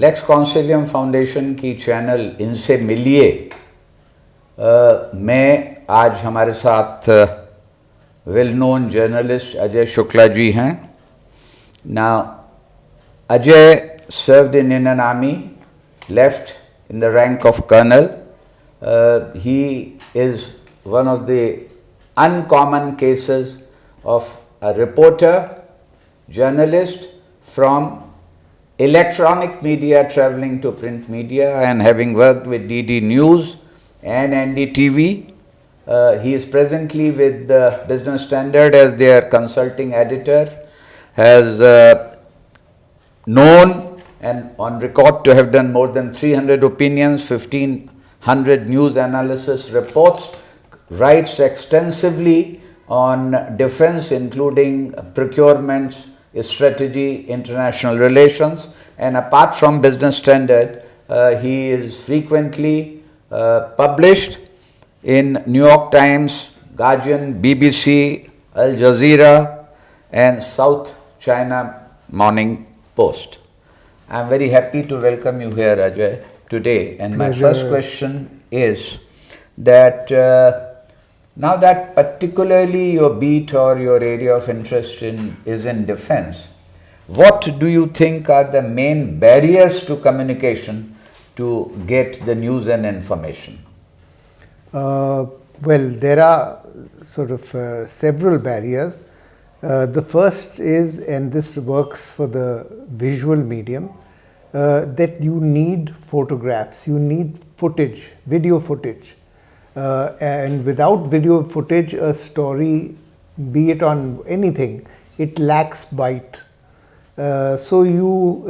Lakes Consilium Foundation की channel इनसे मिलिए में आज हमारे साथ well known journalist Ajay Shukla ji हैं. Now, Ajay served in Indian Army, left in the rank of colonel. He is one of the uncommon cases of a reporter, journalist from electronic media traveling to print media and having worked with DD News and NDTV. He is presently with the Business Standard as their consulting editor, has known and on record to have done more than 300 opinions, 1500 news analysis reports, writes extensively on defense including procurements, strategy, international relations, and apart from Business Standard, he is frequently published in New York Times, Guardian, BBC, Al Jazeera and South China Morning Post. I am very happy to welcome you here, Ajay, today. And my first question is that now that particularly your beat or your area of interest is in defense, what do you think are the main barriers to communication to get the news and information? Well, there are sort of several barriers. The first is, and this works for the visual medium, that you need photographs, you need footage, video footage. And without video footage, a story, be it on anything, it lacks bite. So you,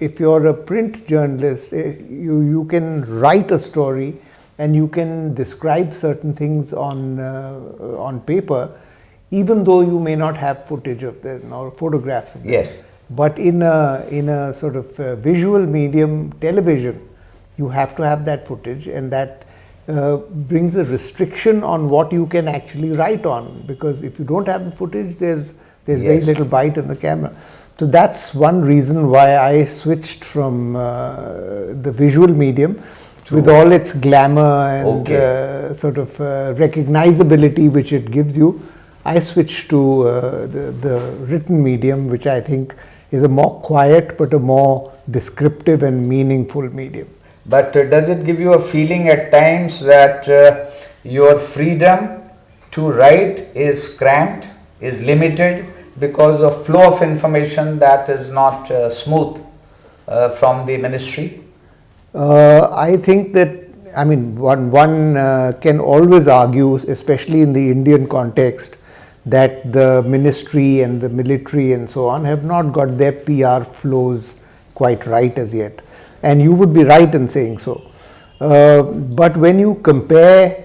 if you're a print journalist, you can write a story and you can describe certain things on paper, even though you may not have footage of them or photographs of them. Yes. But in a sort of visual medium, television, you have to have that footage, and that brings a restriction on what you can actually write on, because if you don't have the footage, there's very little bite in the camera. So that's one reason why I switched from the visual medium with all its glamour and sort of recognizability which it gives you. I switched to the written medium, which I think is a more quiet but a more descriptive and meaningful medium. But does it give you a feeling at times that your freedom to write is cramped, is limited because of flow of information that is not smooth from the ministry? I think that, I mean, one can always argue, especially in the Indian context, that the ministry and the military and so on have not got their PR flows quite right as yet. And you would be right in saying so. But when you compare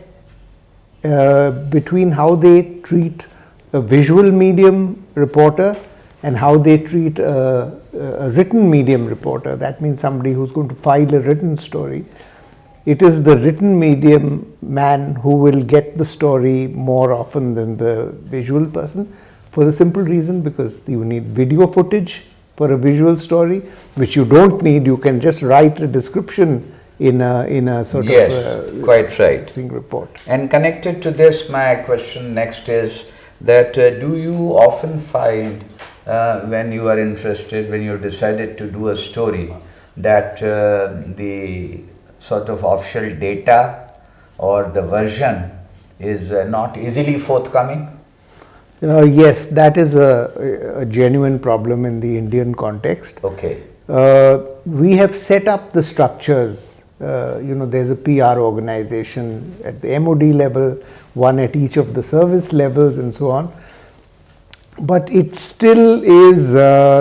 between how they treat a visual medium reporter and how they treat a written medium reporter, that means somebody who's going to file a written story, it is the written medium man who will get the story more often than the visual person, for the simple reason because you need video footage for a visual story, which you don't need. You can just write a description in a sort of quite right thing report. And connected to this, my question next is that do you often find when you are interested, when you decided to do a story, that the sort of official data or the version is not easily forthcoming? Yes, that is a genuine problem in the Indian context. Okay. We have set up the structures. There's a PR organization at the MOD level, one at each of the service levels and so on. But it still is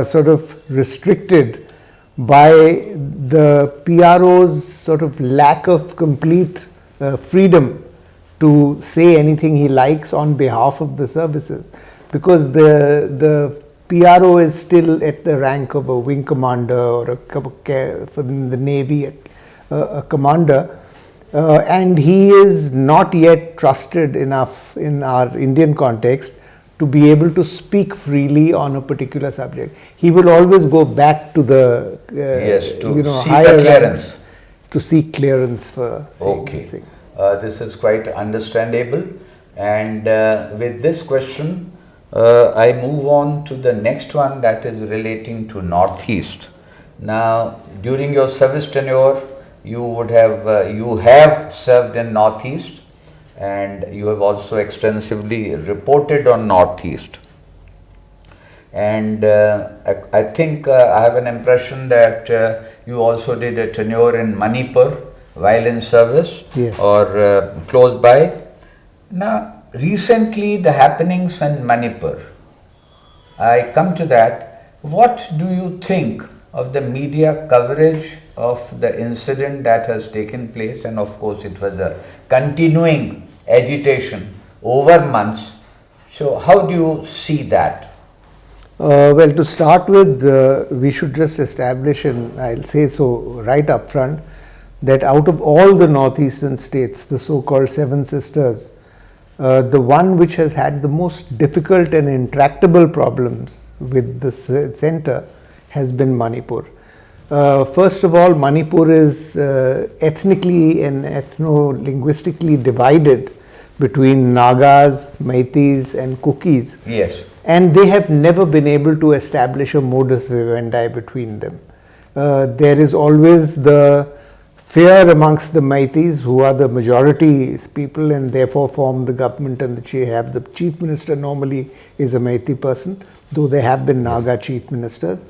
sort of restricted by the PRO's sort of lack of complete freedom to say anything he likes on behalf of the services, because the PRO is still at the rank of a wing commander or for the Navy, a commander, and he is not yet trusted enough in our Indian context to be able to speak freely on a particular subject. He will always go back to the seek higher clearance. ranks to seek clearance for saying Okay. this thing. This is quite understandable. And with this question, I move on to the next one, that is relating to Northeast. Now, during your service tenure, you have served in Northeast, and you have also extensively reported on Northeast. And I think I have an impression that you also did a tenure in Manipur while in service, Yes. or close by. Now, recently the happenings in Manipur, I come to that. What do you think of the media coverage of the incident that has taken place? And of course, it was a continuing agitation over months. So, how do you see that? Well, to start with, we should just establish, and I'll say so right up front, that out of all the northeastern states, the so-called Seven Sisters, the one which has had the most difficult and intractable problems with the center has been Manipur. First of all, Manipur is ethnically and ethno-linguistically divided between Nagas, Meiteis and Kukis. Yes. And they have never been able to establish a modus vivendi between them. There is always the fear amongst the Meiteis, who are the majority people and therefore form the government, and the chief minister normally is a Meitei person, though there have been Naga chief ministers.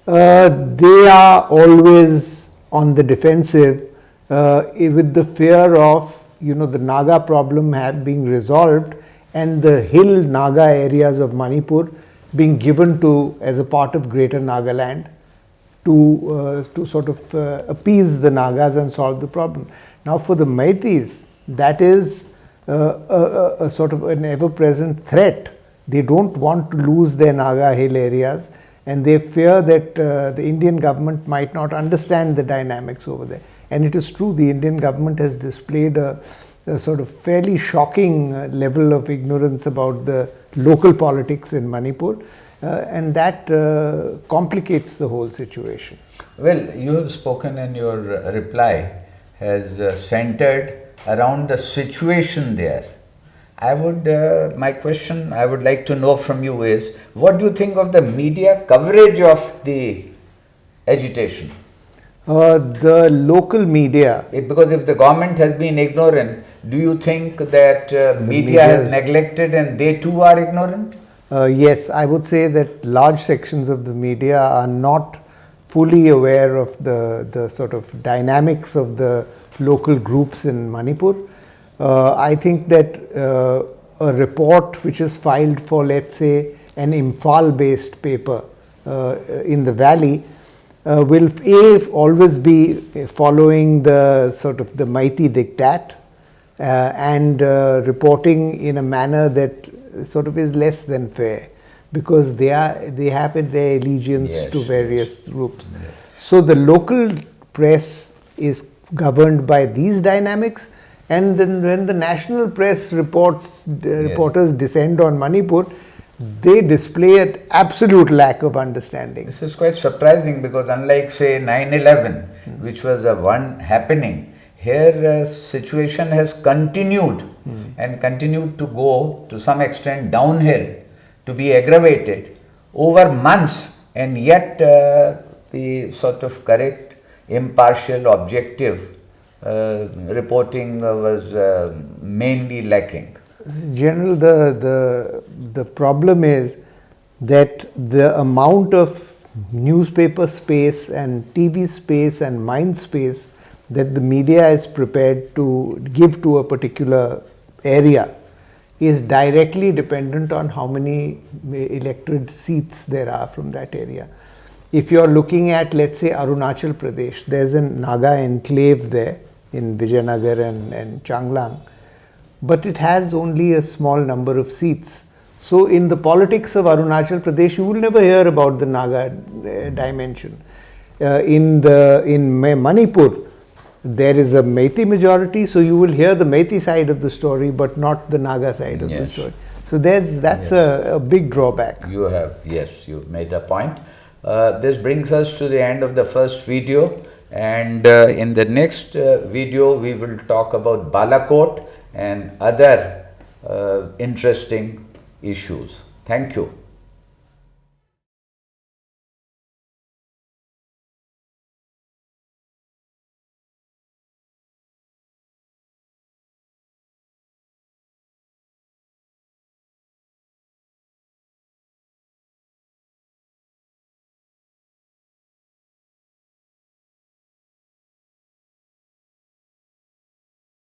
They are always on the defensive with the fear of the Naga problem being resolved and the hill Naga areas of Manipur being given to as a part of Greater Nagaland to sort of appease the Nagas and solve the problem. Now, for the Meiteis, that is a sort of an ever-present threat. They don't want to lose their Naga hill areas, and they fear that the Indian government might not understand the dynamics over there. And it is true, the Indian government has displayed a sort of fairly shocking level of ignorance about the local politics in Manipur, and that complicates the whole situation. Well, you have spoken in your reply has centered around the situation there. My question I would like to know from you is, what do you think of the media coverage of the agitation? The local media. Because if the government has been ignorant, do you think that media has neglected and they too are ignorant? Yes, I would say that large sections of the media are not fully aware of the sort of dynamics of the local groups in Manipur. I think that a report which is filed for, let's say, an Imphal-based paper in the valley will always be following the sort of the Meitei diktat and reporting in a manner that sort of is less than fair, because they have their allegiance to various groups. Yes. So the local press is governed by these dynamics, and then when the national press reporters descend on Manipur, they display an absolute lack of understanding. This is quite surprising, because unlike, say, 9/11, which was a one happening, here situation has continued and continued to go to some extent downhill, to be aggravated over months, and yet the sort of correct, impartial, objective reporting was mainly lacking. General, the problem is that the amount of newspaper space and TV space and mind space that the media is prepared to give to a particular area is directly dependent on how many elected seats there are from that area. If you are looking at, let's say, Arunachal Pradesh, there's a Naga enclave there in Vijayanagar and Changlang, but it has only a small number of seats. So in the politics of Arunachal Pradesh, you will never hear about the Naga dimension. In Manipur, there is a Meitei majority, so you will hear the Meitei side of the story, but not the Naga side of the story. So that's a big drawback. You have, yes, you've made a point. This brings us to the end of the first video, and in the next video we will talk about Balakot and other interesting issues. Thank you.